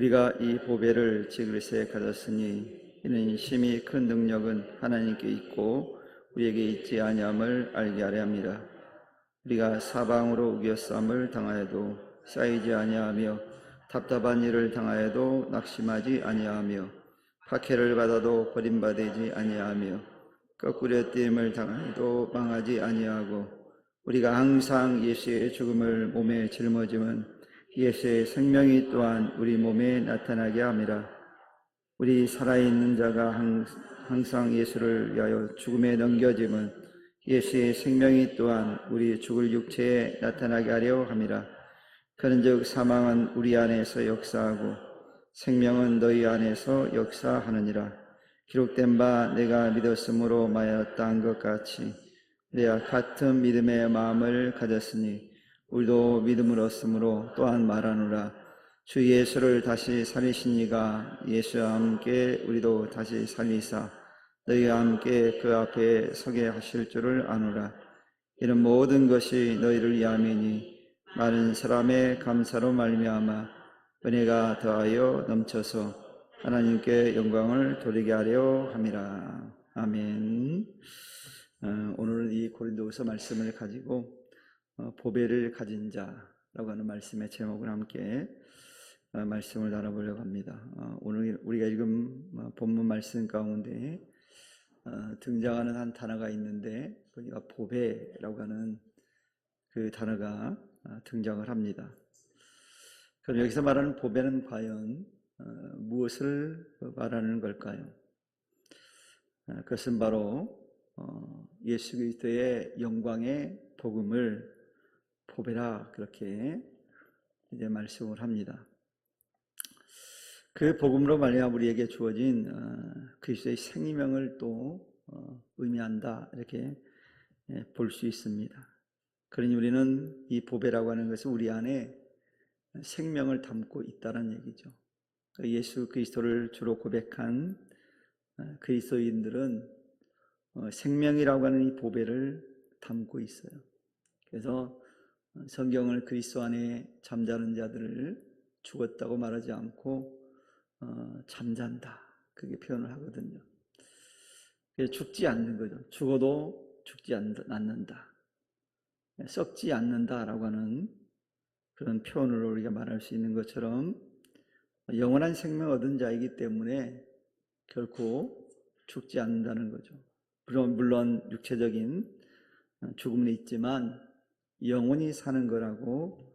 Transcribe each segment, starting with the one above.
우리가 이 보배를 지그릇에 가졌으니 이는 심히 큰 능력은 하나님께 있고 우리에게 있지 아니함을 알게 하려 함이라. 우리가 사방으로 우겨쌈을 당하여도 쌓이지 아니하며 답답한 일을 당하여도 낙심하지 아니하며 박해를 받아도 버림받지 아니하며 거꾸려 띄임을 당하여도 망하지 아니하고 우리가 항상 예수의 죽음을 몸에 짊어짐은 예수의 생명이 또한 우리 몸에 나타나게 함이라. 우리 살아있는 자가 항상 예수를 위하여 죽음에 넘겨짐은 예수의 생명이 또한 우리 죽을 육체에 나타나게 하려 함이라. 그런즉 사망은 우리 안에서 역사하고 생명은 너희 안에서 역사하느니라. 기록된 바 내가 믿었으므로 말하였다 한 것 같이 우리가 같은 믿음의 마음을 가졌으니 우리도 믿음을 얻음으로 또한 말하노라. 주 예수를 다시 살리신 이가 예수와 함께 우리도 다시 살리사 너희와 함께 그 앞에 서게 하실 줄을 아노라. 이런 모든 것이 너희를 위함이니 많은 사람의 감사로 말미암아 은혜가 더하여 넘쳐서 하나님께 영광을 돌리게 하려 함이라. 아멘. 오늘은 이 고린도후서 말씀을 가지고 보배를 가진 자라고 하는 말씀의 제목을 함께 말씀을 나눠보려고 합니다. 오늘 우리가 지금 본문 말씀 가운데 등장하는 한 단어가 있는데 보니까 보배라고 하는 그 단어가 등장을 합니다. 그럼 여기서 말하는 보배는 과연 무엇을 말하는 걸까요? 그것은 바로 예수 그리스도의 영광의 복음을 보배라 그렇게 이제 말씀을 합니다. 그 복음으로 말미암아 우리에게 주어진 그리스도의 생명을 또 의미한다 이렇게 볼 수 있습니다. 그러니 우리는 이 보배라고 하는 것은 우리 안에 생명을 담고 있다는 얘기죠. 예수 그리스도를 주로 고백한 그리스도인들은 생명이라고 하는 이 보배를 담고 있어요. 그래서 성경을 그리스도 안에 잠자는 자들을 죽었다고 말하지 않고 잠잔다 그렇게 표현을 하거든요. 죽지 않는 거죠. 죽어도 죽지 않는다, 썩지 않는다라고 하는 그런 표현으로 우리가 말할 수 있는 것처럼 영원한 생명 얻은 자이기 때문에 결코 죽지 않는다는 거죠. 물론 육체적인 죽음은 있지만 영원히 사는 거라고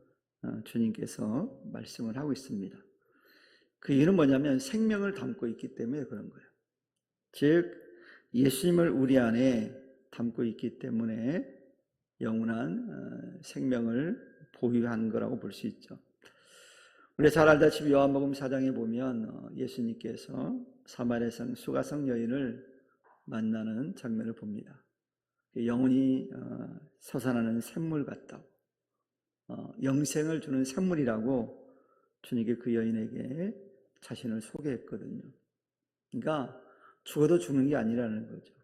주님께서 말씀을 하고 있습니다. 그 이유는 뭐냐면 생명을 담고 있기 때문에 그런 거예요. 즉 예수님을 우리 안에 담고 있기 때문에 영원한 생명을 보유한 거라고 볼 수 있죠. 우리가 잘 알다시피 요한복음 4장에 보면 예수님께서 사마리아 성 수가성 여인을 만나는 장면을 봅니다. 영원히 솟아나는 샘물 같다고, 영생을 주는 샘물이라고 주님께 그 여인에게 자신을 소개했거든요. 그러니까 죽어도 죽는 게 아니라는 거죠.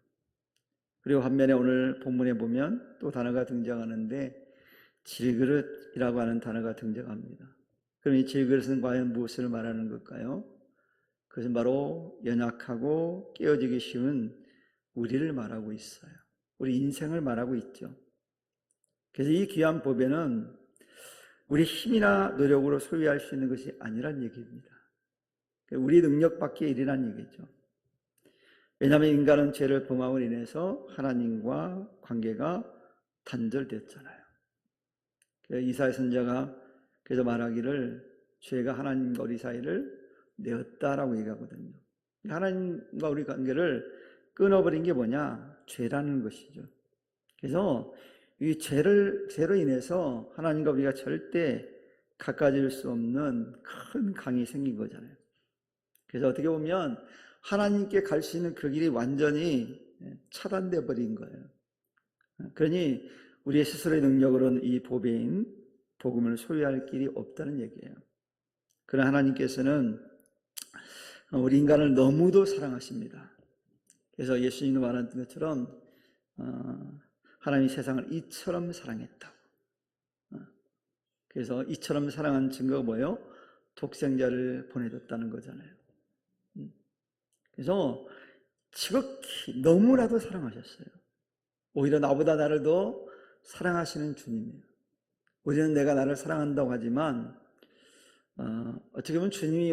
그리고 반면에 오늘 본문에 보면 또 단어가 등장하는데 질그릇이라고 하는 단어가 등장합니다. 그럼 이 질그릇은 과연 무엇을 말하는 걸까요? 그것은 바로 연약하고 깨어지기 쉬운 우리를 말하고 있어요. 우리 인생을 말하고 있죠. 그래서 이 귀한 보배는 우리 힘이나 노력으로 소유할 수 있는 것이 아니란 얘기입니다. 우리 능력 밖의 일이란 얘기죠. 왜냐하면 인간은 죄를 범함으로 인해서 하나님과 관계가 단절됐잖아요. 이사야 선지자가 그래서 말하기를 죄가 하나님과 우리 사이를 내었다라고 얘기하거든요. 하나님과 우리 관계를 끊어버린 게 뭐냐? 죄라는 것이죠. 그래서 이 죄로 인해서 하나님과 우리가 절대 가까워질 수 없는 큰 강이 생긴 거잖아요. 그래서 어떻게 보면 하나님께 갈 수 있는 그 길이 완전히 차단돼 버린 거예요. 그러니 우리의 스스로의 능력으로는 이 보배인 복음을 소유할 길이 없다는 얘기예요. 그러나 하나님께서는 우리 인간을 너무도 사랑하십니다. 그래서 예수님도 말한 것처럼 하나님이 세상을 이처럼 사랑했다고. 그래서 이처럼 사랑한 증거가 뭐예요? 독생자를 보내줬다는 거잖아요. 그래서 지극히 너무나도 사랑하셨어요. 오히려 나보다 나를 더 사랑하시는 주님이에요. 우리는 내가 나를 사랑한다고 하지만 어떻게 보면 주님이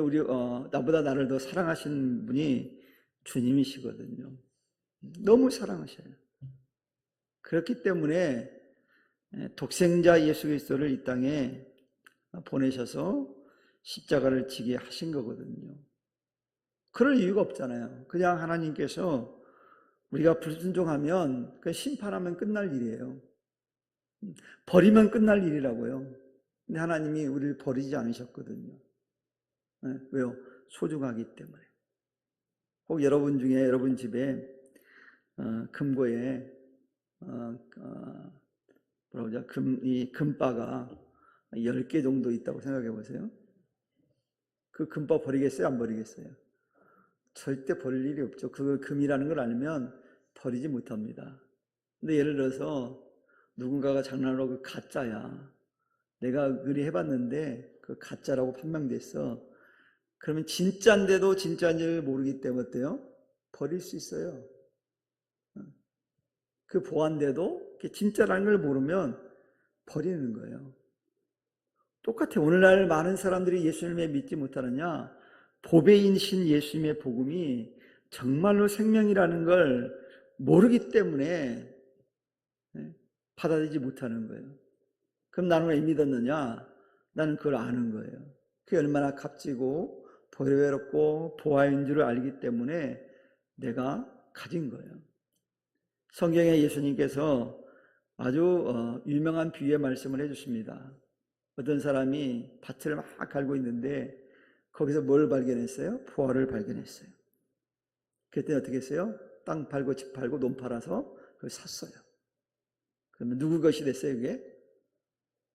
나보다 나를 더 사랑하시는 분이 주님이시거든요. 너무 사랑하셔요. 그렇기 때문에 독생자 예수 그리스도를 이 땅에 보내셔서 십자가를 지게 하신 거거든요. 그럴 이유가 없잖아요. 그냥 하나님께서 우리가 불순종하면 그 심판하면 끝날 일이에요. 버리면 끝날 일이라고요. 근데 하나님이 우리를 버리지 않으셨거든요. 왜요? 소중하기 때문에. 혹 여러분 중에 여러분 집에 금고에 뭐라고 그러죠? 이 금바가 10개 정도 있다고 생각해 보세요. 그 금바 버리겠어요? 안 버리겠어요? 절대 버릴 일이 없죠. 그 금이라는 걸 알면 버리지 못합니다. 근데 예를 들어서 누군가가 장난으로 그 가짜야. 내가 의뢰해봤는데 그 가짜라고 판명됐어. 그러면 진짜인데도 진짜인지를 모르기 때문에 어때요? 버릴 수 있어요. 그 보안돼도 진짜라는 걸 모르면 버리는 거예요. 똑같아. 오늘날 많은 사람들이 예수님을 믿지 못하느냐? 보배인 신 예수님의 복음이 정말로 생명이라는 걸 모르기 때문에 받아들이지 못하는 거예요. 그럼 나는 왜 믿었느냐? 나는 그걸 아는 거예요. 그게 얼마나 값지고 보배롭고 보화인 줄을 알기 때문에 내가 가진 거예요. 성경에 예수님께서 아주 유명한 비유의 말씀을 해주십니다. 어떤 사람이 밭을 막 갈고 있는데 거기서 뭘 발견했어요? 보화를 발견했어요. 그때 어떻게 했어요? 땅 팔고 집 팔고 논 팔아서 그걸 샀어요. 그러면 누구 것이 됐어요, 그게?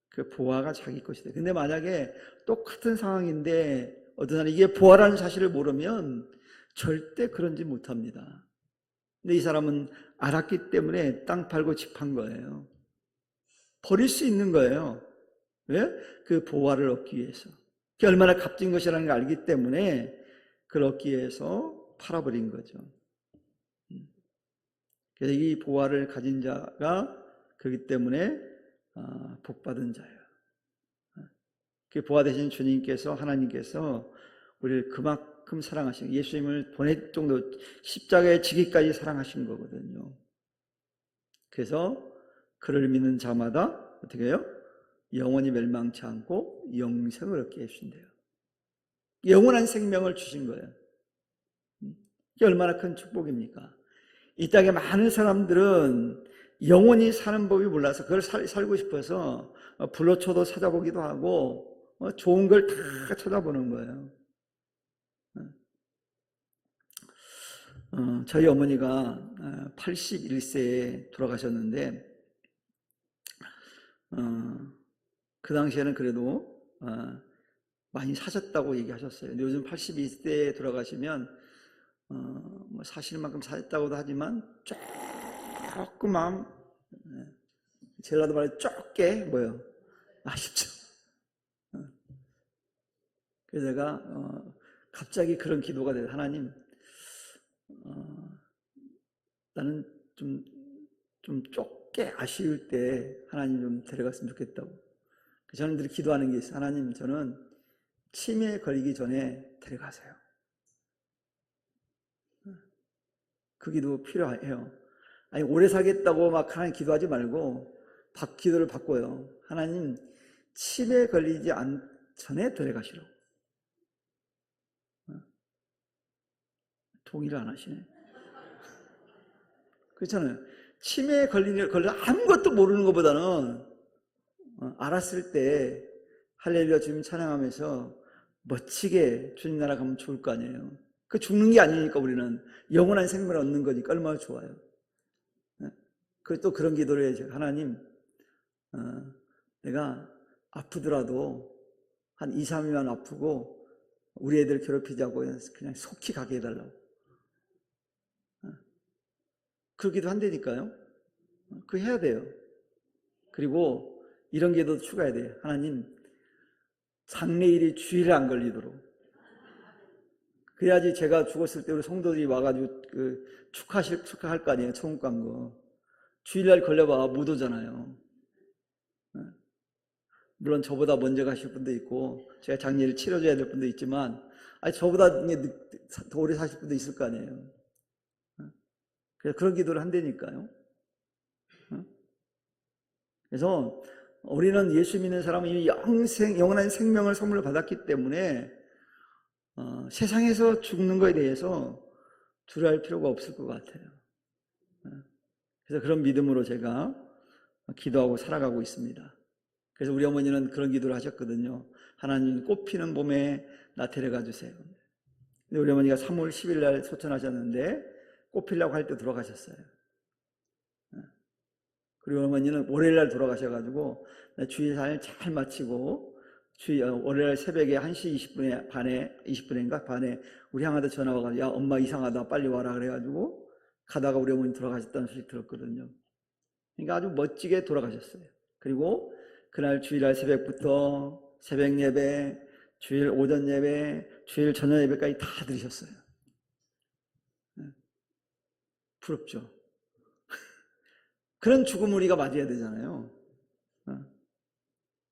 그 보화가 자기 것이 돼요. 근데 만약에 똑같은 상황인데 어떤 사람이 이게 보화라는 사실을 모르면 절대 그런지 못합니다. 근데 이 사람은 알았기 때문에 땅 팔고 집 판 거예요. 버릴 수 있는 거예요. 왜? 그 보화를 얻기 위해서. 그게 얼마나 값진 것이라는 걸 알기 때문에 그걸 얻기 위해서 팔아버린 거죠. 그래서 이 보화를 가진 자가 그렇기 때문에 복받은 자예요. 그 보화 되신 주님께서 하나님께서 우리를 그만큼 사랑하신 예수님을 보낼 정도 십자가에 지기까지 사랑하신 거거든요. 그래서 그를 믿는 자마다 어떻게 해요? 영원히 멸망치 않고 영생을 얻게 해주신대요. 영원한 생명을 주신 거예요. 이게 얼마나 큰 축복입니까? 이 땅에 많은 사람들은 영원히 사는 법이 몰라서 그걸 살고 싶어서 불로초도 찾아보기도 하고 좋은 걸 다 찾아보는 거예요. 저희 어머니가 81세에 돌아가셨는데 그 당시에는 그래도 많이 사셨다고 얘기하셨어요. 요즘 82세에 돌아가시면 뭐 사실 만큼 사셨다고도 하지만 조그만 젤라도 말해 좁게 뭐요 아시죠? 그래서 내가 갑자기 그런 기도가 돼요. 하나님, 나는 좀 좁게 아쉬울 때 하나님 좀 데려갔으면 좋겠다고. 저는 늘 기도하는 게 있어요. 하나님, 저는 치매에 걸리기 전에 데려가세요. 그 기도 필요해요. 아니 오래 살겠다고 막 하나님 기도하지 말고 기도를 바꿔요. 하나님, 치매에 걸리지 전에 데려가시라고. 동의를 안 하시네. 그렇잖아요. 치매에 걸려 아무것도 모르는 것보다는 알았을 때 할렐루야 주님 찬양하면서 멋지게 주님 나라 가면 좋을 거 아니에요. 그 죽는 게 아니니까 우리는 영원한 생명을 얻는 거니까 얼마나 좋아요. 또 그런 기도를 해요. 하나님, 내가 아프더라도 한 2, 3일만 아프고 우리 애들 괴롭히지 않고 그냥 속히 가게 해달라고. 그러기도 한다니까요. 그거 해야 돼요. 그리고 이런 기도 추가해야 돼요. 하나님, 장례일이 주일에 안 걸리도록. 그래야지 제가 죽었을 때 우리 성도들이 와가지고 축하할 거 아니에요. 천국 간 거. 주일날 걸려봐 못 오잖아요. 물론 저보다 먼저 가실 분도 있고 제가 장례를 치러줘야 될 분도 있지만 저보다 더 오래 사실 분도 있을 거 아니에요. 그래서 그런 기도를 한다니까요. 그래서 우리는 예수 믿는 사람은 이 영원한 생명을 선물로 받았기 때문에 세상에서 죽는 것에 대해서 두려워할 필요가 없을 것 같아요. 그래서 그런 믿음으로 제가 기도하고 살아가고 있습니다. 그래서 우리 어머니는 그런 기도를 하셨거든요. 하나님 꽃피는 봄에 나 데려가 주세요. 근데 우리 어머니가 3월 10일 날 소천하셨는데 꽃 피려고 할 때 돌아가셨어요. 그리고 어머니는 월요일 날 돌아가셔가지고 주일사를 잘 마치고 월요일 새벽에 1시 20분인가 반에 우리 형한테 전화 와가지고 야 엄마 이상하다 빨리 와라 그래가지고 가다가 우리 어머니 돌아가셨다는 소식 들었거든요. 그러니까 아주 멋지게 돌아가셨어요. 그리고 그날 주일날 새벽부터 새벽 예배, 주일 오전 예배, 주일 저녁 예배까지 다 들으셨어요. 부럽죠? 그런 죽음을 우리가 맞이해야 되잖아요.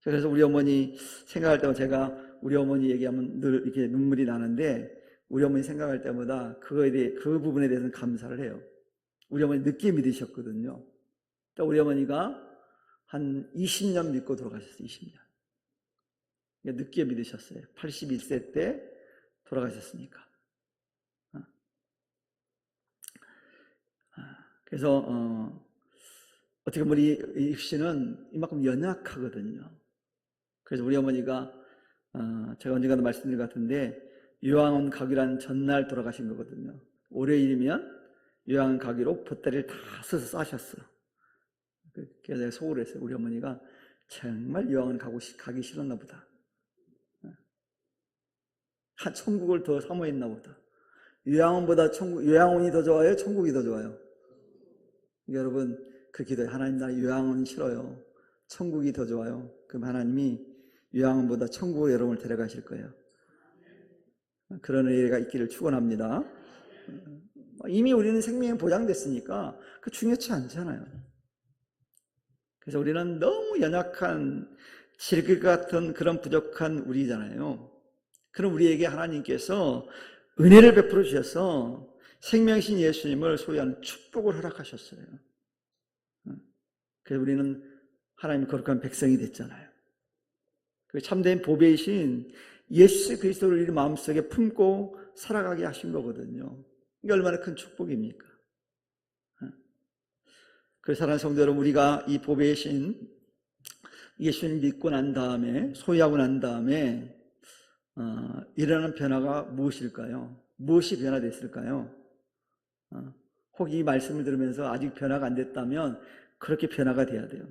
그래서 우리 어머니 생각할 때마다 제가 우리 어머니 얘기하면 늘 이렇게 눈물이 나는데 우리 어머니 생각할 때마다 그거에 대해 그 부분에 대해서는 감사를 해요. 우리 어머니 늦게 믿으셨거든요. 우리 어머니가 한 20년 믿고 돌아가셨어요. 20년. 늦게 믿으셨어요. 81세 때 돌아가셨으니까. 그래서 어떻게 보면 이 입시는 이만큼 연약하거든요. 그래서 우리 어머니가 제가 언젠가도 말씀드린 것 같은데 요양원 가기란 전날 돌아가신 거거든요. 월요일이면 요양원 가기로 보따리를 다 써서 싸셨어. 그래서 내가 속으로 했어요. 우리 어머니가 정말 요양원 가기 싫었나 보다. 한 천국을 더 사모했나 보다. 요양원보다 요양원이 더 좋아요? 천국이 더 좋아요? 여러분 그렇게 기도해요. 하나님 나 요양원 싫어요. 천국이 더 좋아요. 그럼 하나님이 요양원보다 천국으로 여러분을 데려가실 거예요. 그런 의뢰가 있기를 축원합니다. 이미 우리는 생명이 보장됐으니까 그 중요치 않잖아요. 그래서 우리는 너무 연약한 질그 같은 그런 부족한 우리잖아요. 그럼 우리에게 하나님께서 은혜를 베풀어 주셔서 생명이신 예수님을 소유하는 축복을 허락하셨어요. 그래서 우리는 하나님의 거룩한 백성이 됐잖아요. 그 참된 보배이신 예수 그리스도를 우리 마음속에 품고 살아가게 하신 거거든요. 이게 얼마나 큰 축복입니까? 그래서 사랑하는 성도 여러분, 우리가 이 보배이신 예수님 믿고 난 다음에, 소유하고 난 다음에 일어나는 변화가 무엇일까요? 무엇이 변화됐을까요? 혹 이 말씀을 들으면서 아직 변화가 안 됐다면 그렇게 변화가 돼야 돼요.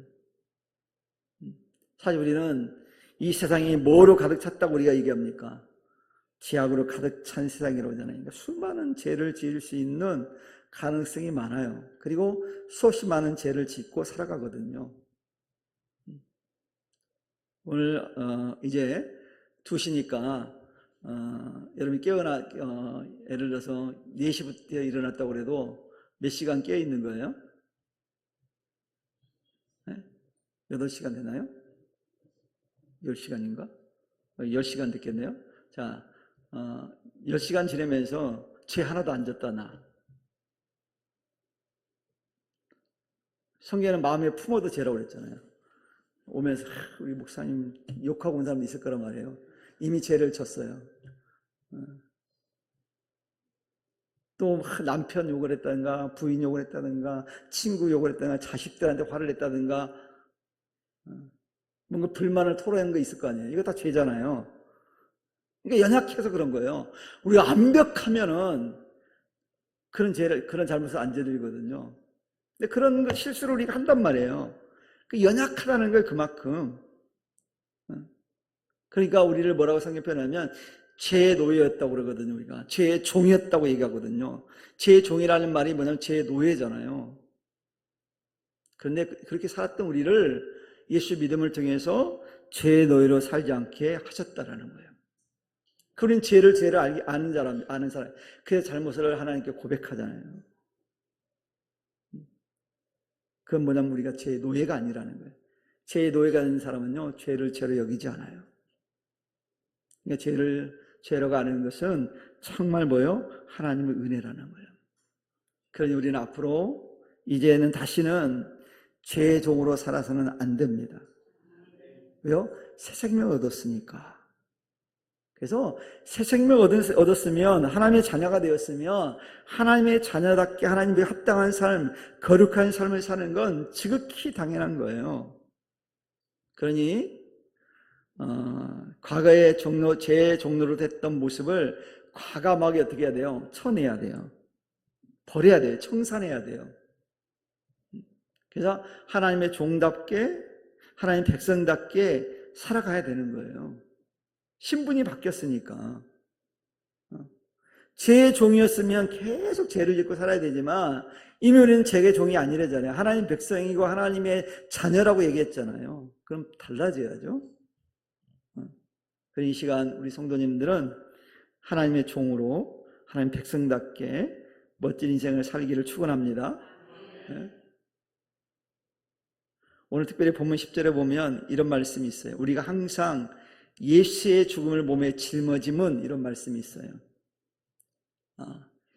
사실 우리는 이 세상이 뭐로 가득 찼다고 우리가 얘기합니까? 죄악으로 가득 찬 세상이라고 하잖아요. 그러니까 수많은 죄를 지을 수 있는 가능성이 많아요. 그리고 수없이 많은 죄를 짓고 살아가거든요. 오늘 이제 2시니까 여러분이 예를 들어서 4시부터 일어났다고 그래도 몇 시간 깨어 있는 거예요? 네? 8시간 되나요? 10시간인가? 10시간 됐겠네요. 자, 10시간 지내면서 죄 하나도 안 졌다 나. 성경에는 마음에 품어도 죄라고 그랬잖아요. 오면서 우리 목사님 욕하고 온 사람도 있을 거란 말이에요. 이미 죄를 졌어요. 또 남편 욕을 했다든가 부인 욕을 했다든가 친구 욕을 했다든가 자식들한테 화를 냈다든가 뭔가 불만을 토로한 거 있을 거 아니에요. 이거 다 죄잖아요. 그러니까 연약해서 그런 거예요. 우리가 완벽하면은 그런 잘못을 안 저지르거든요. 근데 그런 거 실수를 우리가 한단 말이에요. 그 연약하다는 걸 그만큼. 그러니까 우리를 뭐라고 성경 표현하면 죄의 노예였다고 그러거든요. 우리가 죄의 종이었다고 얘기하거든요. 죄의 종이라는 말이 뭐냐면 죄의 노예잖아요. 그런데 그렇게 살았던 우리를 예수 믿음을 통해서 죄의 노예로 살지 않게 하셨다라는 거예요. 그런 죄를 아는 사람, 그의 잘못을 하나님께 고백하잖아요. 그건 뭐냐면 우리가 죄의 노예가 아니라는 거예요. 죄의 노예가 된 사람은요, 죄를 죄로 여기지 않아요. 그러니까 죄를 죄라고 아는 것은 정말 뭐요? 하나님의 은혜라는 거예요. 그러니 우리는 앞으로 이제는 다시는 죄의 종으로 살아서는 안 됩니다. 왜요? 새 생명 얻었으니까. 그래서 새 생명 얻었으면, 하나님의 자녀가 되었으면 하나님의 자녀답게 하나님께 합당한 삶, 거룩한 삶을 사는 건 지극히 당연한 거예요. 그러니 과거의 죄의 종로로 됐던 모습을 과감하게 어떻게 해야 돼요? 쳐내야 돼요. 버려야 돼요. 청산해야 돼요. 그래서 하나님의 종답게, 하나님 백성답게 살아가야 되는 거예요. 신분이 바뀌었으니까. 죄의 종이었으면 계속 죄를 짓고 살아야 되지만 이미 우리는 죄의 종이 아니래잖아요. 하나님 백성이고 하나님의 자녀라고 얘기했잖아요. 그럼 달라져야죠. 그래서 이 시간 우리 성도님들은 하나님의 종으로 하나님 백성답게 멋진 인생을 살기를 축원합니다. 오늘 특별히 본문 10절에 보면 이런 말씀이 있어요. 우리가 항상 예수의 죽음을 몸에 짊어짐은, 이런 말씀이 있어요.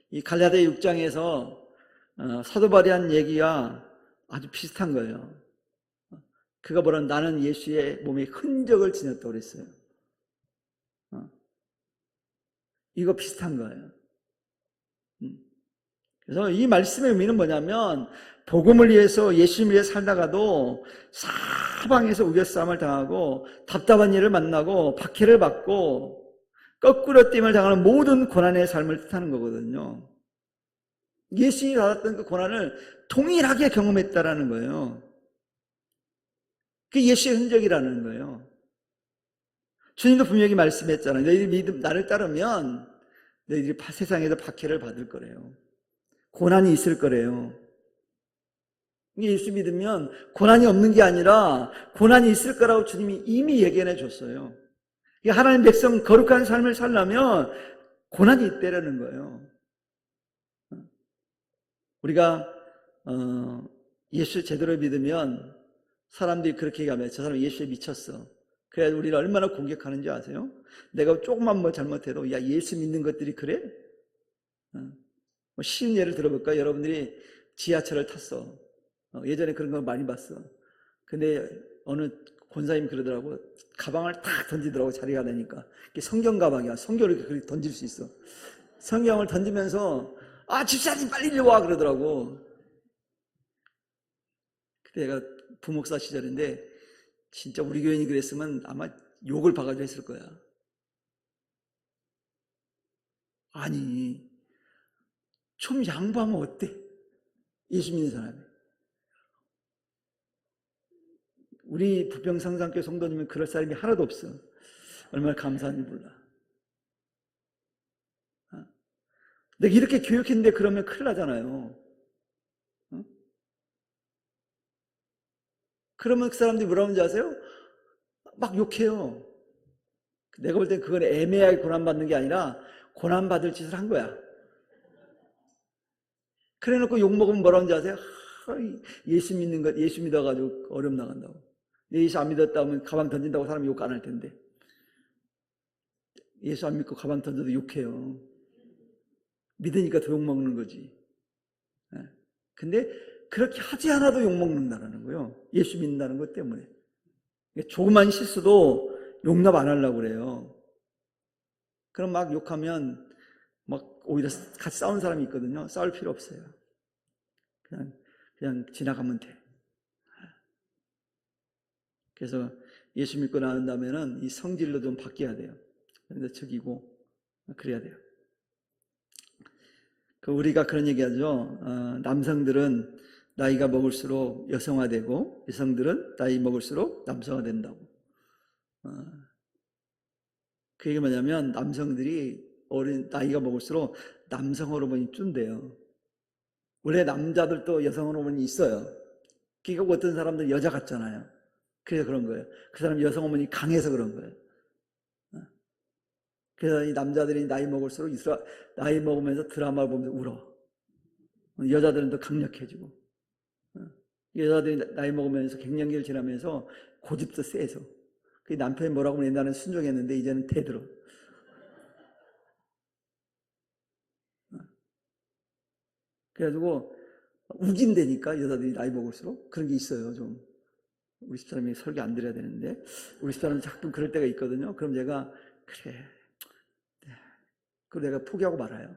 이 갈라디아 6장에서 사도 바울이 한 얘기가 아주 비슷한 거예요. 그가 뭐라, 나는 예수의 몸에 흔적을 지녔다고 그랬어요. 이거 비슷한 거예요. 그래서 이 말씀의 의미는 뭐냐면, 복음을 위해서 예수님을 위해 살다가도 사방에서 우겨싸움을 당하고 답답한 일을 만나고 박해를 받고 거꾸로 땜을 당하는 모든 고난의 삶을 뜻하는 거거든요. 예수님이 받았던 그 고난을 동일하게 경험했다라는 거예요. 그게 예수의 흔적이라는 거예요. 주님도 분명히 말씀했잖아요. 너희들이 나를 따르면 너희들이 세상에서 박해를 받을 거래요. 고난이 있을 거래요. 예수 믿으면 고난이 없는 게 아니라 고난이 있을 거라고 주님이 이미 예견해 줬어요. 하나님 백성 거룩한 삶을 살려면 고난이 있다라는 거예요. 우리가 예수 제대로 믿으면 사람들이 그렇게 얘기하면 저 사람 예수에 미쳤어. 그래야 우리를 얼마나 공격하는지 아세요? 내가 조금만 뭐 잘못해도 야, 예수 믿는 것들이 그래? 쉬운 예를 들어볼까요? 여러분들이 지하철을 탔어. 예전에 그런 거 많이 봤어. 근데 어느 권사님이 그러더라고. 가방을 탁 던지더라고, 자리가 되니까. 이게 성경 가방이야. 성경을 그렇게 던질 수 있어. 성경을 던지면서 집사님 빨리 이리 와 그러더라고. 그때 내가 부목사 시절인데 진짜 우리 교인이 그랬으면 아마 욕을 박아줘 했을 거야. 아니, 좀 양보하면 어때? 예수 믿는 사람이. 우리 부평상상교회 성도님은 그럴 사람이 하나도 없어. 얼마나 감사한지 몰라. 내가 이렇게 교육했는데 그러면 큰일 나잖아요. 그러면 그 사람들이 뭐라고 하는지 아세요? 막 욕해요. 내가 볼 땐 그건 애매하게 고난받는 게 아니라 고난받을 짓을 한 거야. 그래 놓고 욕먹으면 뭐라고 하는지 아세요? 예수 믿는 것, 예수 믿어가지고 어려움 나간다고. 예수 안 믿었다 하면 가방 던진다고 사람이 욕 안 할 텐데. 예수 안 믿고 가방 던져도 욕해요. 믿으니까 더 욕먹는 거지. 근데 그렇게 하지 않아도 욕먹는다는 거예요. 예수 믿는다는 것 때문에. 조그만 실수도 용납 안 하려고 그래요. 그럼 막 욕하면 막 오히려 같이 싸우는 사람이 있거든요. 싸울 필요 없어요. 그냥 지나가면 돼. 그래서 예수 믿고 나온 다음에는 이 성질로 좀 바뀌어야 돼요. 그런데 적이고 그래야 돼요. 우리가 그런 얘기하죠. 남성들은 나이가 먹을수록 여성화되고 여성들은 나이 먹을수록 남성화된다고. 그게 뭐냐면 남성들이 나이가 먹을수록 남성 호르몬이 준대요. 원래 남자들도 여성 호르몬이 있어요. 그러니까 어떤 사람들은 여자 같잖아요. 그래서 그런 거예요. 그 사람 여성 어머니 강해서 그런 거예요. 그래서 이 남자들이 나이 먹을수록 나이 먹으면서 드라마를 보면서 울어. 여자들은 더 강력해지고, 여자들이 나이 먹으면서 갱년기를 지나면서 고집도 세서, 그 남편이 뭐라고 하면 옛날에는 순종했는데 이제는 대들어. 그래가지고 우긴대니까 여자들이 나이 먹을수록 그런 게 있어요. 좀 우리 집사람이 설교 안 드려야 되는데 우리 집사람은 자꾸 그럴 때가 있거든요. 그럼 제가 그래, 그걸 내가 포기하고 말아요.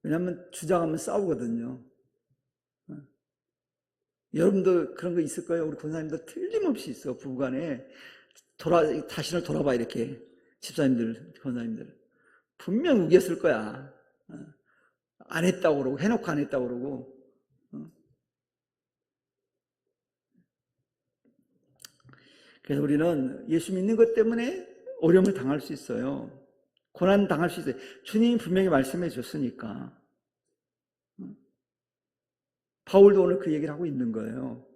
왜냐하면 주장하면 싸우거든요. 여러분도 그런 거 있을 거예요. 우리 권사님들 틀림없이 있어. 부부간에 자신을 돌아봐. 이렇게 집사님들, 권사님들 분명 우겼을 거야. 안 했다고 그러고 해놓고 안 했다고 그러고. 그래서 우리는 예수 믿는 것 때문에 어려움을 당할 수 있어요. 고난 당할 수 있어요. 주님이 분명히 말씀해 줬으니까. 바울도 오늘 그 얘기를 하고 있는 거예요.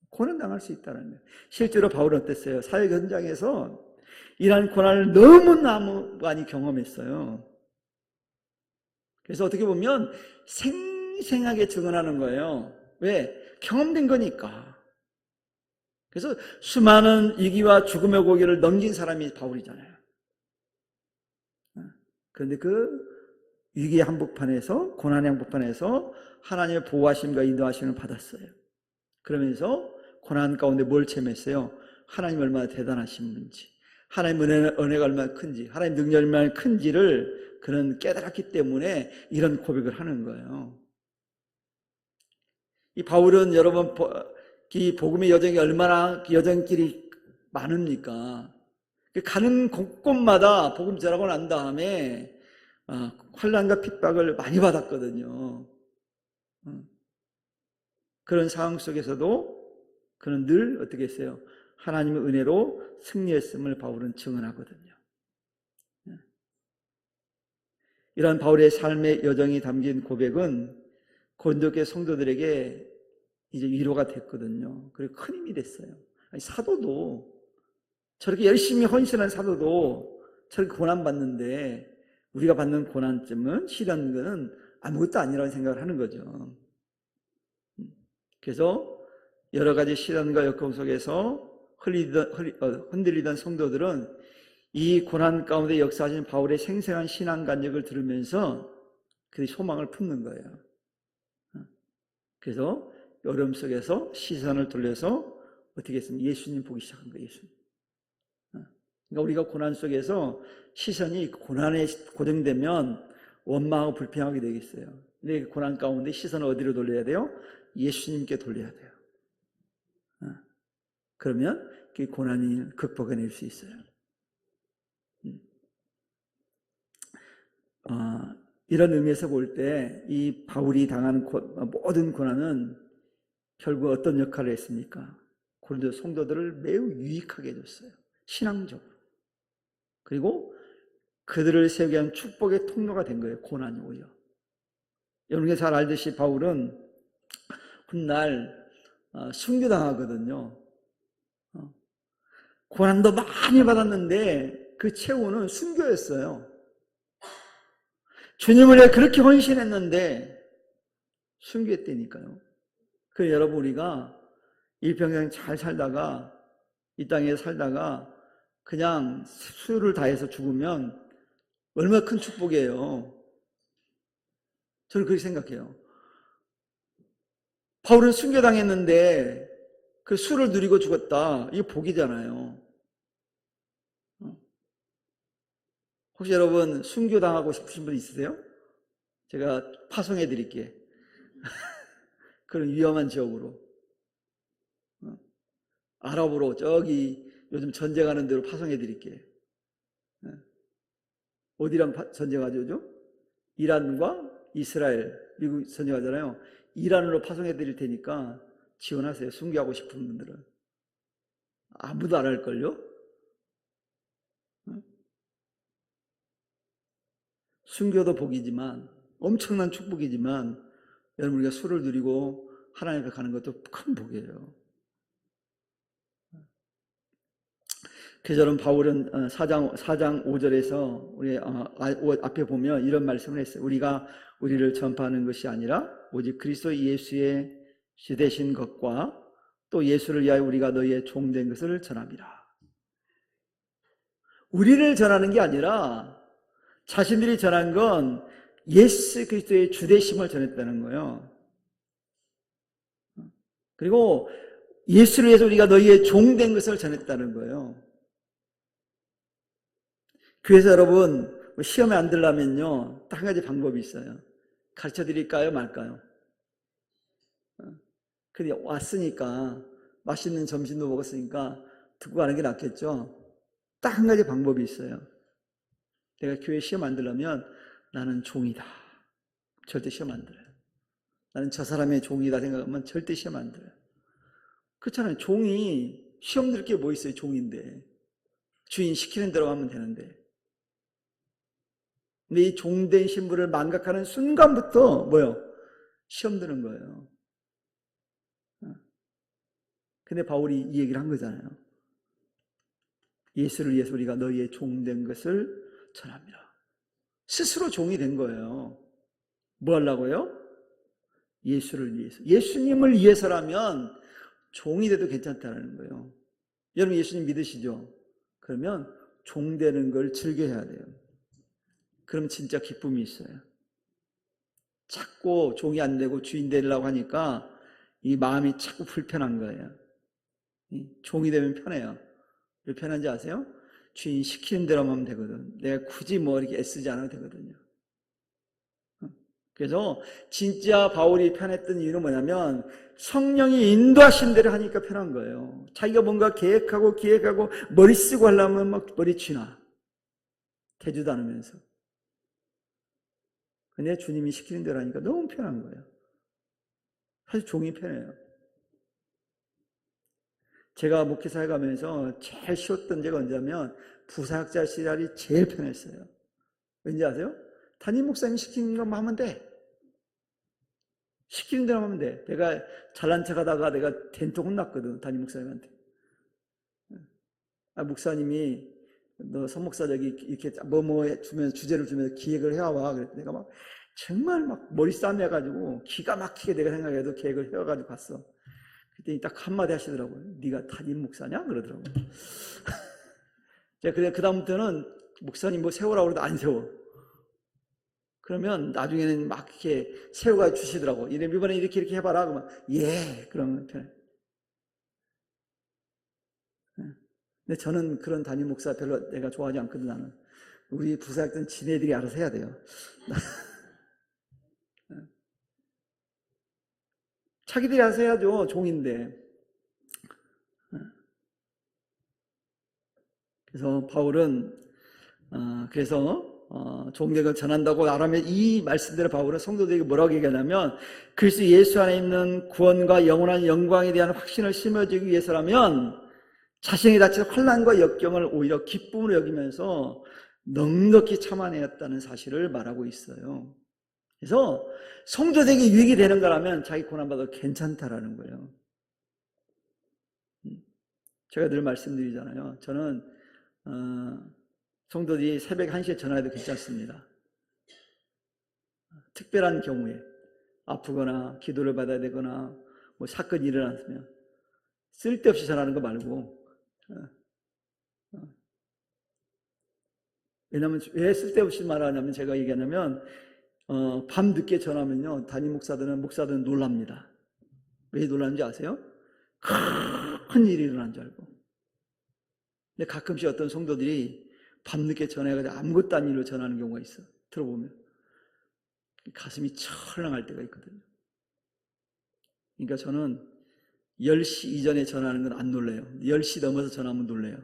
고난 당할 수 있다는 거예요. 실제로 바울은 어땠어요? 사역 현장에서 이러한 고난을 너무 많이 경험했어요. 그래서 어떻게 보면 생생하게 증언하는 거예요. 왜? 경험된 거니까. 그래서 수많은 위기와 죽음의 고개를 넘긴 사람이 바울이잖아요. 그런데 그 위기의 한복판에서, 고난의 한복판에서 하나님의 보호하심과 인도하심을 받았어요. 그러면서 고난 가운데 뭘 체험했어요? 하나님 얼마나 대단하신 분인지, 하나님 은혜가 얼마나 큰지, 하나님 능력이 얼마나 큰지를 그는 깨달았기 때문에 이런 고백을 하는 거예요. 이 바울은 여러분, 이 복음의 여정이 얼마나 여정길이 많습니까? 가는 곳곳마다 복음 전하고 난 다음에 환난과 핍박을 많이 받았거든요. 그런 상황 속에서도 그는 늘 어떻게 했어요? 하나님의 은혜로 승리했음을 바울은 증언하거든요. 이런 바울의 삶의 여정이 담긴 고백은 고린도교회 성도들에게 이제 위로가 됐거든요. 그리고 큰 힘이 됐어요. 아니, 사도도 저렇게 열심히 헌신한 사도도 저렇게 고난받는데 우리가 받는 고난점은 시련은 아무것도 아니라는 생각을 하는 거죠. 그래서 여러 가지 시련과 역경 속에서 흔들리던 성도들은 이 고난 가운데 역사하신 바울의 생생한 신앙 간증을 들으면서 그 소망을 품는 거예요. 그래서 어려움 속에서 시선을 돌려서 어떻게 했습니까? 예수님 보기 시작한 거예요. 예수님. 그러니까 우리가 고난 속에서 시선이 고난에 고정되면 원망하고 불평하게 되겠어요. 근데 고난 가운데 시선을 어디로 돌려야 돼요? 예수님께 돌려야 돼요. 그러면 그 고난을 극복해낼 수 있어요. 이런 의미에서 볼 때 이 바울이 당한 모든 고난은 결국 어떤 역할을 했습니까? 고린도 성도들을 매우 유익하게 해줬어요. 신앙적으로. 그리고 그들을 세우게 한 축복의 통로가 된 거예요. 고난이 오히려. 여러분이 잘 알듯이 바울은 훗날 순교당하거든요. 고난도 많이 받았는데 그 최후는 순교였어요. 주님을 위해 그렇게 헌신했는데 순교했다니까요. 그래서 여러분, 우리가 일평생 잘 살다가 이 땅에 살다가 그냥 수요를 다해서 죽으면 얼마나 큰 축복이에요. 저는 그렇게 생각해요. 바울은 순교당했는데 그 수를 누리고 죽었다. 이게 복이잖아요. 혹시 여러분 순교당하고 싶으신 분 있으세요? 제가 파송해 드릴게요. 그런 위험한 지역으로. 아랍으로 저기 요즘 전쟁하는 데로 파송해 드릴게요. 어디랑 전쟁하죠? 요즘? 이란과 이스라엘, 미국 전쟁하잖아요. 이란으로 파송해 드릴 테니까 지원하세요. 순교하고 싶은 분들은. 아무도 안 할걸요? 순교도 복이지만, 엄청난 축복이지만, 여러분, 우리가 수를 누리고 하나님 앞에 가는 것도 큰 복이에요. 그저는 바울은 4장 5절에서 우리 앞에 보면 이런 말씀을 했어요. 우리가 우리를 전파하는 것이 아니라 오직 그리스도 예수의 주되신 것과 또 예수를 위하여 우리가 너희의 종된 것을 전함이라. 우리를 전하는 게 아니라 자신들이 전한 건 예수 그리스도의 주되심을 전했다는 거예요. 그리고 예수를 위해서 우리가 너희의 종된 것을 전했다는 거예요. 그래서 여러분 시험에 안 들려면요 딱 한 가지 방법이 있어요. 가르쳐 드릴까요 말까요? 근데 왔으니까 맛있는 점심도 먹었으니까 듣고 가는 게 낫겠죠. 딱 한 가지 방법이 있어요. 내가 교회 시험 안 들려면 나는 종이다. 절대 시험 안 들어요. 나는 저 사람의 종이다 생각하면 절대 시험 안 들어요. 그렇잖아요. 종이 시험 들 게 뭐 있어요. 종인데 주인 시키는 대로 하면 되는데. 근데 이 종된 신분을 망각하는 순간부터 뭐요? 시험 드는 거예요. 근데 바울이 이 얘기를 한 거잖아요. 예수를 위해서 우리가 너희의 종된 것을 전합니다. 스스로 종이 된 거예요. 뭐 하려고요? 예수를 위해서. 예수님을 위해서라면 종이 돼도 괜찮다는 거예요. 여러분 예수님 믿으시죠? 그러면 종되는 걸 즐겨야 돼요. 그럼 진짜 기쁨이 있어요. 자꾸 종이 안 되고 주인 되려고 하니까 이 마음이 자꾸 불편한 거예요. 종이 되면 편해요. 왜 편한지 아세요? 주인 시키는 대로 하면 되거든. 내가 굳이 뭐 이렇게 애쓰지 않아도 되거든요. 그래서 진짜 바울이 편했던 이유는 뭐냐면 성령이 인도하신 대로 하니까 편한 거예요. 자기가 뭔가 계획하고 머리 쓰고 하려면 막 머리 쥐나. 되지도 않으면서. 근데 주님이 시키는 대로 하니까 너무 편한 거예요. 사실 종이 편해요. 제가 목회사에 가면서 제일 쉬웠던 때가 언제냐면 부사역자 시절이 제일 편했어요. 왠지 아세요? 담임 목사님이 시키는 것만 하면 돼. 시키는 대로 하면 돼. 내가 잘난 척 하다가 내가 된통 혼났거든, 담임 목사님한테. 목사님이 너 선목사 저기 이렇게 주면서 주제를 주면서 기획을 해와. 그랬더니 내가 막 정말 막 머리 싸매가지고 기가 막히게 내가 생각해도 계획을 해와가지고 갔어. 그랬더니 딱 한마디 하시더라고요. 네가 담임 목사냐? 그러더라고요. 제가 그래 그다음부터는 목사님 뭐 세우라고 해도 안 세워. 그러면 나중에는 막 이렇게 세워가 주시더라고. 이번에 이렇게 해봐라. 그러면 예. 그러면 편해. 근데 저는 그런 담임 목사 별로 내가 좋아하지 않거든. 나는 우리 부사역들은 지네들이 알아서 해야 돼요. 자기들이 알아서 해야죠. 종인데. 그래서 바울은 종되걸 전한다고 말하면 이 말씀대로 바울은 성도들에게 뭐라고 얘기하냐면 그리스도 예수 안에 있는 구원과 영원한 영광에 대한 확신을 심어주기 위해서라면 자신이 닥친 환난과 역경을 오히려 기쁨으로 여기면서 넉넉히 참아내었다는 사실을 말하고 있어요. 그래서 성도들에게 유익이 되는 거라면 자기 고난받아도 괜찮다라는 거예요. 제가 늘 말씀드리잖아요. 저는 성도들이 새벽 1시에 전화해도 괜찮습니다. 특별한 경우에 아프거나 기도를 받아야 되거나 뭐 사건이 일어났으면 쓸데없이 전화하는 거 말고 왜냐하면 왜 쓸데없이 말하냐면 제가 얘기하냐면 밤 늦게 전화하면요 담임 목사들은 놀랍니다. 왜 놀라는지 아세요? 큰 일이 일어난 줄 알고. 근데 가끔씩 어떤 성도들이 밤늦게 전화해가지고 아무것도 아닌 일로 전화하는 경우가 있어. 들어보면 가슴이 철렁할 때가 있거든요. 그러니까 저는 10시 이전에 전화하는 건 안 놀래요. 10시 넘어서 전화하면 놀래요.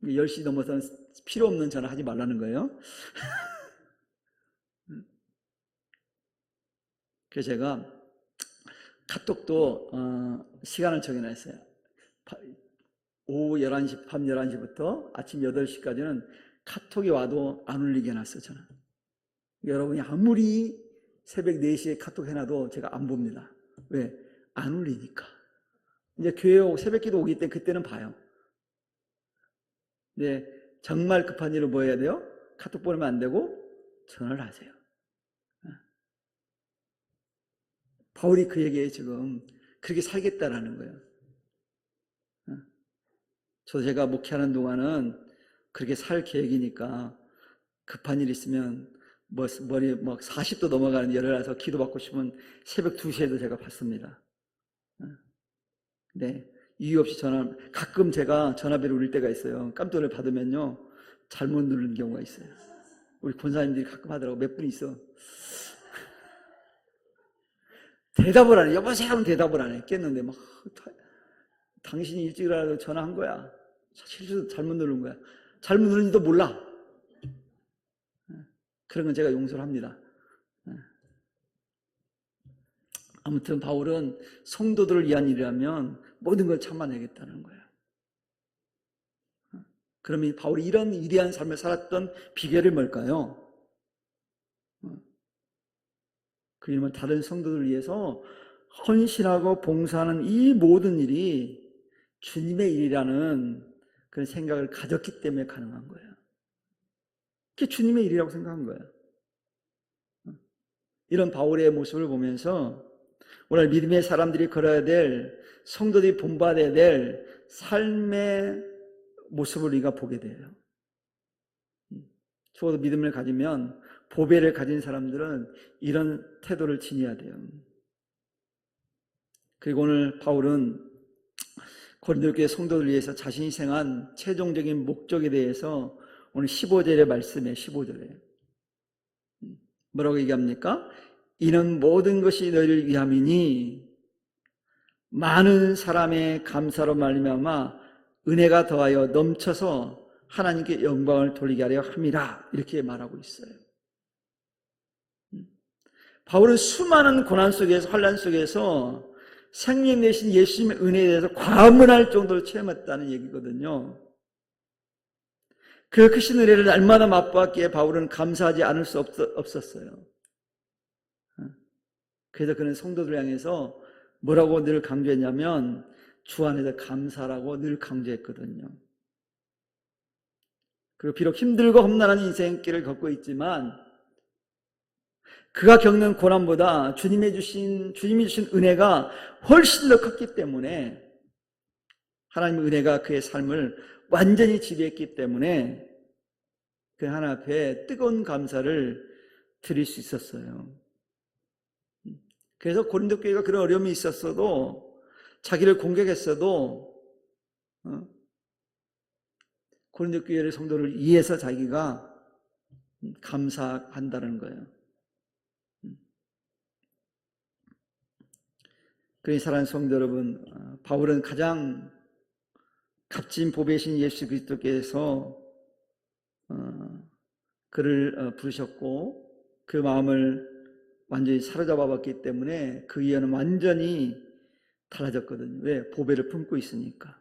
10시 넘어서는 필요 없는 전화 하지 말라는 거예요. 그래서 제가 카톡도 시간을 정해놨어요. 오후 11시, 밤 11시부터 아침 8시까지는 카톡이 와도 안 울리게 해놨어요. 저는. 여러분이 아무리 새벽 4시에 카톡 해놔도 제가 안 봅니다. 왜? 안 울리니까. 이제 교회 새벽기도 오기 때문에 그때는 봐요. 근데 정말 급한 일은 뭐 해야 돼요? 카톡 보내면 안 되고 전화를 하세요. 바울이 그 얘기에 지금 그렇게 살겠다라는 거예요. 제가 목회하는 동안은 그렇게 살 계획이니까 급한 일 있으면 머리 막 40도 넘어가는 열을 나서 기도받고 싶으면 새벽 2시에도 제가 받습니다. 네. 이유 없이 가끔 제가 전화벨을 울릴 때가 있어요. 깜짝을 받으면요, 잘못 누르는 경우가 있어요. 우리 권사님들이 가끔 하더라고. 몇 분 있어. 대답을 안 해. 여보세요 하면 대답을 안 해. 깼는데 막, 당신이 일찍 일어나서 전화한 거야. 실수 잘못 누른 거야. 잘못 누른지도 몰라. 그런 건 제가 용서를 합니다. 아무튼 바울은 성도들을 위한 일이라면 모든 걸 참아내겠다는 거예요. 그러면 바울이 이런 위대한 삶을 살았던 비결이 뭘까요? 그 이름은 다른 성도들을 위해서 헌신하고 봉사하는 이 모든 일이 주님의 일이라는 그런 생각을 가졌기 때문에 가능한 거예요. 그게 주님의 일이라고 생각한 거예요. 이런 바울의 모습을 보면서 오늘 믿음의 사람들이 걸어야 될, 성도들이 본받아야 될 삶의 모습을 우리가 보게 돼요. 적어도 믿음을 가지면, 보배를 가진 사람들은 이런 태도를 지녀야 돼요. 그리고 오늘 바울은 고린도 교회 성도들을 위해서 자신이 생한 최종적인 목적에 대해서 오늘 15절의 말씀에 15절에 뭐라고 얘기합니까? 이는 모든 것이 너희를 위함이니 많은 사람의 감사로 말미암아 은혜가 더하여 넘쳐서 하나님께 영광을 돌리게 하려 함이라, 이렇게 말하고 있어요. 바울은 수많은 고난 속에서, 환난 속에서 생명 되신 예수님의 은혜에 대해서 과문할 정도로 체험했다는 얘기거든요. 그 크신 은혜를 날마다 맛보았기에 바울은 감사하지 않을 수 없었어요. 그래서 그는 성도들 향해서 뭐라고 늘 강조했냐면 주 안에서 감사라고 늘 강조했거든요. 그리고 비록 힘들고 험난한 인생길을 걷고 있지만 그가 겪는 고난보다 주님이 주신 은혜가 훨씬 더 컸기 때문에, 하나님의 은혜가 그의 삶을 완전히 지배했기 때문에 그 하나님 앞에 뜨거운 감사를 드릴 수 있었어요. 그래서 고린도 교회가 그런 어려움이 있었어도, 자기를 공격했어도 고린도 교회의 성도를 위해서 자기가 감사한다는 거예요. 그러니 사랑하는 성도 여러분, 바울은 가장 값진 보배신 예수 그리스도께서 그를 부르셨고 그 마음을 완전히 사로잡아 봤기 때문에 그 예언은 완전히 달라졌거든요. 왜? 보배를 품고 있으니까.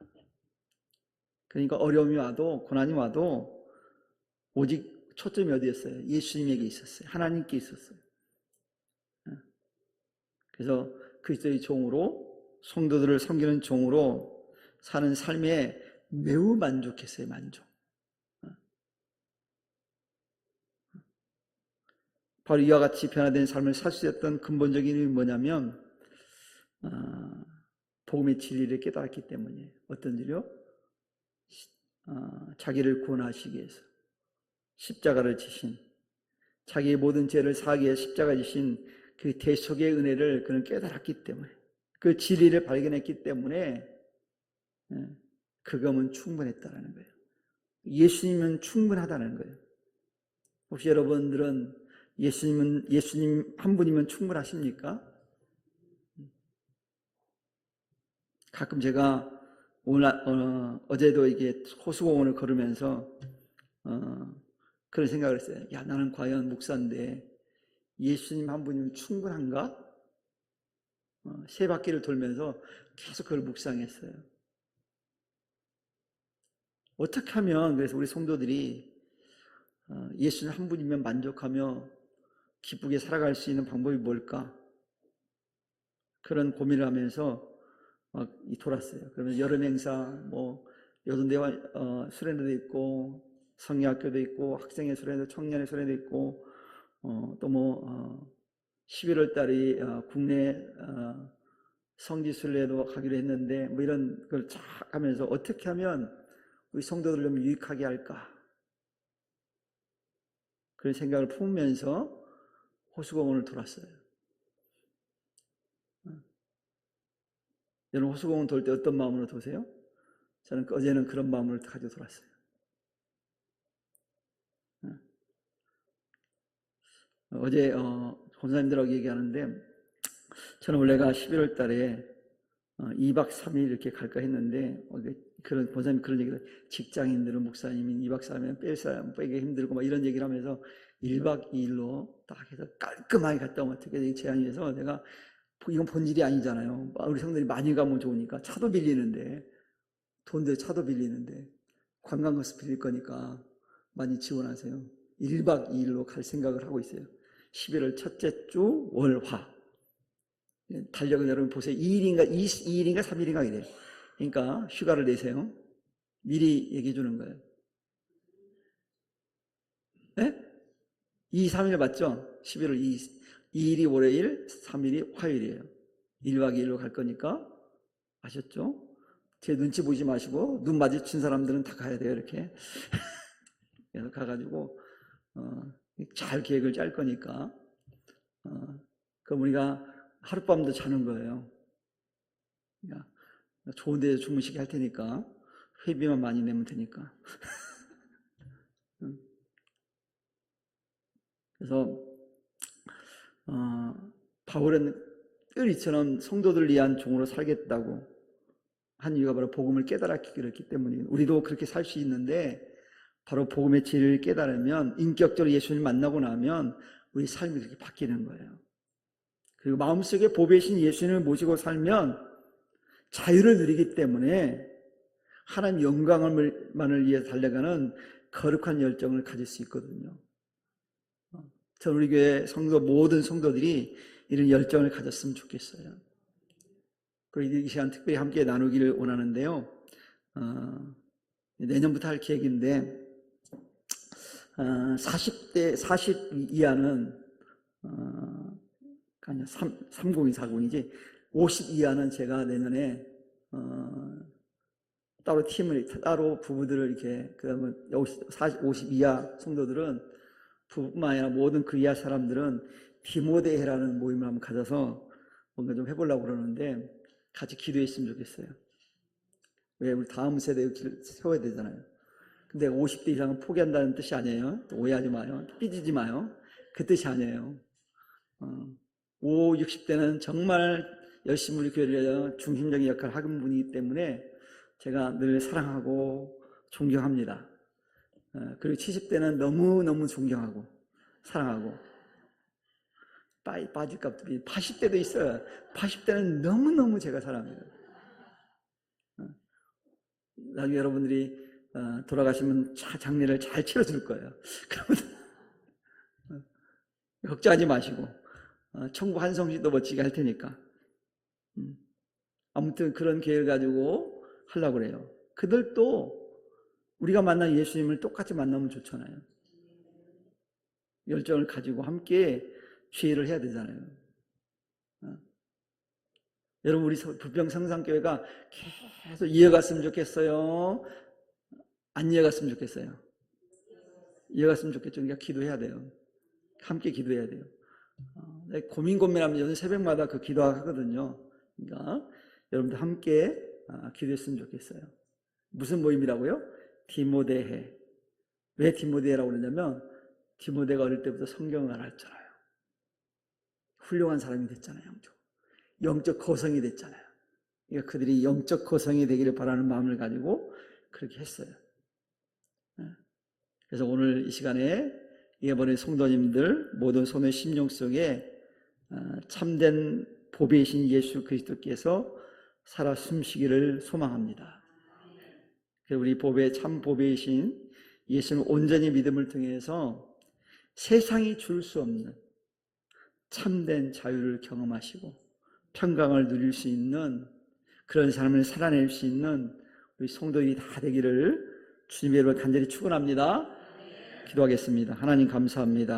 그러니까 어려움이 와도, 고난이 와도 오직 초점이 어디였어요? 예수님에게 있었어요. 하나님께 있었어요. 그래서 그리스도의 종으로, 성도들을 섬기는 종으로 사는 삶에 매우 만족했어요. 만족. 바로 이와 같이 변화된 삶을 살 수 있었던 근본적인 이유는 뭐냐면 복음의 진리를 깨달았기 때문이에요. 어떤 일이요? 자기를 구원하시기 위해서 십자가를 지신, 자기의 모든 죄를 사하기 위해 십자가 지신 그 대속의 은혜를 그는 깨달았기 때문에, 그 진리를 발견했기 때문에 그금은 충분했다는 거예요. 예수님은 충분하다는 거예요. 혹시 여러분들은 예수님 한 분이면 충분하십니까? 가끔 제가 어제도 이게 호수공원을 걸으면서 그런 생각을 했어요. 야, 나는 과연 목사인데 예수님 한 분이면 충분한가? 세 바퀴를 돌면서 계속 그걸 묵상했어요. 어떻게 하면 그래서 우리 성도들이 예수님 한 분이면 만족하며 기쁘게 살아갈 수 있는 방법이 뭘까? 그런 고민을 하면서 막 돌았어요. 그러면 여름 행사, 요즘대 수련회도 있고 성리학교도 있고 학생의 수련회도 청년의 수련회도 있고 또 뭐 11월 달에 국내 성지순례도 가기로 했는데 뭐 이런 걸 쫙 하면서 어떻게 하면 우리 성도들을 좀 유익하게 할까 그런 생각을 품으면서 호수공원을 돌았어요. 여러분 호수공원 돌 때 어떤 마음으로 도세요? 저는 어제는 그런 마음을 가지고 돌았어요. 어제 권사님들하고 얘기하는데 저는 원래가 11월 달에 2박 3일 이렇게 갈까 했는데 그런 권사님 그런 얘기를 직장인들은 목사님이 2박 3일은 뺄 사람 빼기 힘들고 막 이런 얘기를 하면서 1박 2일로 딱 해서 깔끔하게 갔다 오면 어떻게 제안이 해서 내가 이건 본질이 아니잖아요. 우리 성도들이 많이 가면 좋으니까 차도 빌리는데 돈 들 차도 빌리는데 관광버스 빌릴 거니까 많이 지원하세요. 1박 2일로 갈 생각을 하고 있어요. 11월 첫째 주 월화 달력은 여러분 보세요. 2일인가 3일인가 이래요. 그러니까 휴가를 내세요. 미리 얘기해 주는 거예요. 네? 2, 3일 맞죠? 11월 2일이 월요일, 3일이 화요일이에요. 1박 2일로 갈 거니까 아셨죠? 제 눈치 보지 마시고 눈 마주친 사람들은 다 가야 돼요. 이렇게 그래서 가가지고 잘 계획을 짤 거니까 그럼 우리가 하룻밤도 자는 거예요. 그러니까 좋은 데서 주무시게 할 테니까 회비만 많이 내면 되니까. 그래서 바울은 늘 이처럼 성도들을 위한 종으로 살겠다고 한 이유가 바로 복음을 깨달았기 그렇기 때문이에요. 우리도 그렇게 살 수 있는데 바로 복음의 진리를 깨달으면 인격적으로 예수님을 만나고 나면 우리 삶이 그렇게 바뀌는 거예요. 그리고 마음속에 보배신 예수님을 모시고 살면 자유를 누리기 때문에 하나님 영광만을 위해 달려가는 거룩한 열정을 가질 수 있거든요. 저는 우리 교회 모든 성도들이 이런 열정을 가졌으면 좋겠어요. 그리고 이 시간 특별히 함께 나누기를 원하는데요. 내년부터 할 계획인데 40 이하는 30이 40이지 50 이하는 제가 내년에 따로 부부들을 이렇게 그다음에 50 이하 성도들은 부부뿐만 아니라 모든 그 이하 사람들은 디모데해라는 모임을 한번 가져서 뭔가 좀 해보려고 그러는데 같이 기도했으면 좋겠어요. 왜 우리 다음 세대를 세워야 되잖아요. 근데 50대 이상은 포기한다는 뜻이 아니에요. 오해하지 마요. 삐지지 마요. 그 뜻이 아니에요. 60대는 정말 열심히 우리 교회를 위하여 중심적인 역할을 하는 분이기 때문에 제가 늘 사랑하고 존경합니다. 그리고 70대는 너무너무 존경하고 사랑하고 빠질까 봐 80대도 있어요. 80대는 너무너무 제가 사랑합니다. 나중에 여러분들이 돌아가시면 장례를 잘 치러줄 거예요. 그러면 걱정하지 마시고 천국 한성시도 멋지게 할 테니까 아무튼 그런 계획을 가지고 하려고 그래요. 그들도 우리가 만난 예수님을 똑같이 만나면 좋잖아요. 열정을 가지고 함께 주의를 해야 되잖아요. 여러분 우리 부평성산교회가 계속 이어갔으면 좋겠어요? 안 이어갔으면 좋겠어요? 이어갔으면 좋겠죠. 그러니까 기도해야 돼요. 함께 기도해야 돼요. 고민하면 요즘 새벽마다 그 기도하거든요. 그러니까 여러분들 함께 기도했으면 좋겠어요. 무슨 모임이라고요? 디모데해. 왜 디모데라고 그러냐면 디모데가 어릴 때부터 성경을 알았잖아요. 훌륭한 사람이 됐잖아요. 영적 거성이 됐잖아요. 그러니까 그들이 영적 거성이 되기를 바라는 마음을 가지고 그렇게 했어요. 그래서 오늘 이 시간에 이번에 성도님들 모든 손의 심령 속에 참된 보배이신 예수 그리스도께서 살아 숨쉬기를 소망합니다. 우리 참 보배이신 예수는 온전히 믿음을 통해서 세상이 줄 수 없는 참된 자유를 경험하시고 평강을 누릴 수 있는 그런 삶을 살아낼 수 있는 우리 성도들이 다 되기를 주님의 이름으로 간절히 축원합니다. 기도하겠습니다. 하나님 감사합니다.